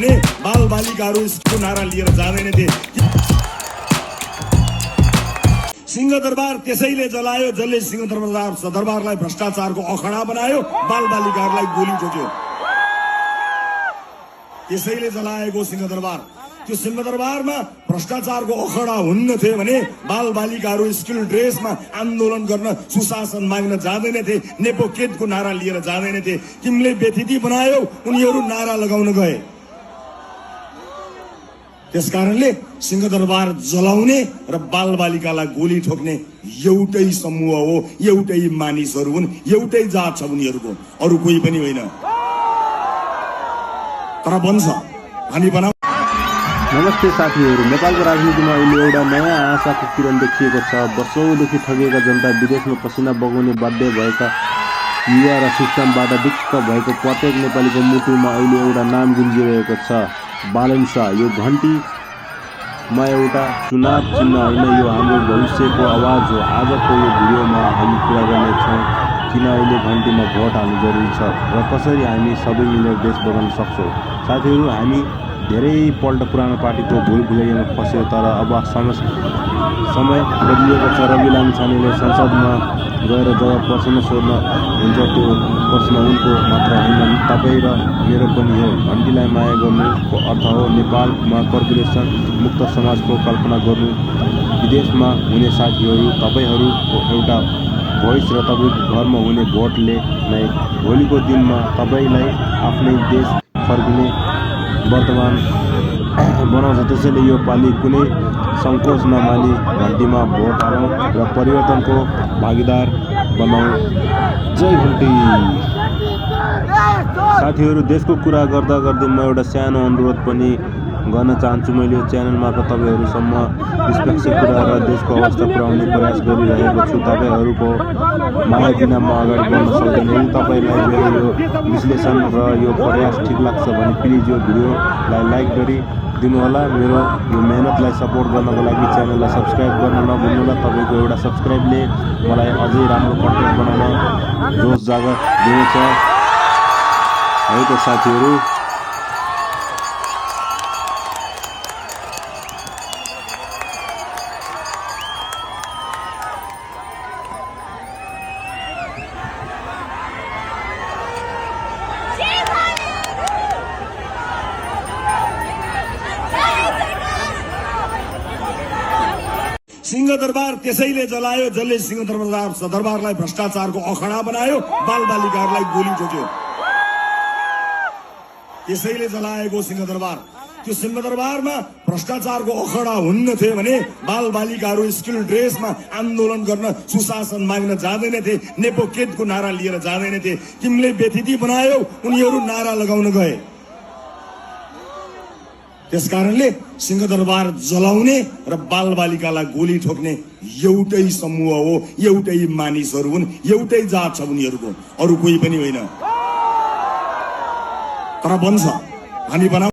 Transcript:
भने बालबालिकाहरू स्कुल नारा लिएर जाँदैनथे। सिंहदरबार त्यसैले जलायो जसले सिंहदरबारलाई भ्रष्टाचारको अखडा बनायो, बालबालिकाहरूलाई गोली ठोक्यो। त्यसैले जलाएको सिंहदरबार। त्यो सिंहदरबारमा भ्रष्टाचारको अखडा हुन्न थियो भने बालबालिकाहरू स्कुल ड्रेसमा आन्दोलन गर्न, सुशासन माग्न जाँदैनथे, नेपोकेटको नारा लिएर जाँदैनथे। तिमीले बेथिति बनायौ, उनीहरू नारा लगाउन गए। त्यसकारणले सिंहदरबार जलाउने र बालबालिकालाई गोली ठोक्ने एउटै समूह हो, एउटै मानिसहरू हुन्, एउटै जात छ उनीहरूको, अरू कोही पनि होइन। तर बन्छ हामी बनाऊ। नमस्ते साथीहरू, नेपालको राजनीतिमा अहिले एउटा नयाँ आशाको किरण देखिएको छ। वर्षौंदेखि ठगिएका जनता, विदेशमा पसिना बगाउने बाध्य भएका युवा र सिस्टमबाट दिक्क भएको प्रत्येक नेपालीको मुटुमा अहिले एउटा नाम गुन्जिरहेको छ, बालन शाह। यो घन्टीमा एउटा चुनाव चिन्ह होइन, यो हाम्रो भविष्यको आवाज हो। आजको यो भिडियोमा हामी कुरा गर्नेछौँ किन अहिले घन्टीमा भोट हाल्नु जरुरी छ र कसरी हामी सबै मिलेर देश बदल्न सक्छौँ। साथीहरू, हामी धेरैपल्ट पुरानो पार्टीको भुलभुलैयामा फस्यो, तर अब समय बदलिएको छ। रवि लामिछानेले संसदमा गएर जब प्रश्न सोध्न हुन्छ, त्यो प्रश्न उनको मात्र होइन, तपाईँ र मेरो पनि हो। घन्टीलाई माया गर्नुको अर्थ हो नेपालमा कर्पोरेसन मुक्त समाजको कल्पना गर्नु। विदेशमा हुने साथीहरू, तपाईँहरूको एउटा भोइस र तपाईँको घरमा हुने भोटले नै भोलिको दिनमा तपाईँलाई आफ्नै देश फर्किने वर्तमान बनाउँछ। त्यसैले यो पालि कुनै सङ्कोच नमानी घन्टीमा भोट हालौँ र परिवर्तनको भागीदार बनाऊ। जय घन्टी। साथीहरू, देशको कुरा गर्दा गर्दै म एउटा सानो अनुरोध पनि गर्न चाहन्छु। मैले यो च्यानल मार्फत तपाईँहरूसम्म निष्पक्ष कुरा र देशको अवस्था पुर्याउने प्रयास गरिरहेको छु। तपाईँहरूको माया बिना म अगाडि बढ्न सक्दैन। यदि तपाईँलाई मेरो यो विश्लेषण र यो प्रयास ठिक लाग्छ भने प्लिज यो भिडियोलाई लाइक गरिदिनुहोला। मेरो यो मेहनतलाई सपोर्ट गर्नको लागि च्यानललाई सब्सक्राइब गर्न नभुल्नुहोला। तपाईँको एउटा सब्सक्राइबले मलाई अझै राम्रो कन्टेन्ट बनाउन जोस जागर दिनेछ है त साथीहरू। सिंहदरबार त्यसैले जलायो जसले सिंहदरबारलाई भ्रष्टाचारको अखडा बनायो, बालबालिकाहरूलाई गोली ठोक्यो। त्यसैले जलाएको सिंहदरबार। त्यो सिंहदरबारमा भ्रष्टाचारको अखडा हुन्न थियो भने बालबालिकाहरू स्कुल ड्रेसमा आन्दोलन गर्न, सुशासन माग्न जाँदैनथे, नेपोकेटको नारा लिएर जाँदैनथे। तिमीले बेथिति बनायौ, उनीहरू नारा लगाउन गए। त्यसकारणले सिंहदरबार जलाउने र बालबालिकालाई गोली ठोक्ने एउटै समूह हो, एउटै मानिसहरू हुन्, एउटै जात छ उनीहरूको, अरू कोही पनि होइन। तर बन्छ हामी बनाऊ।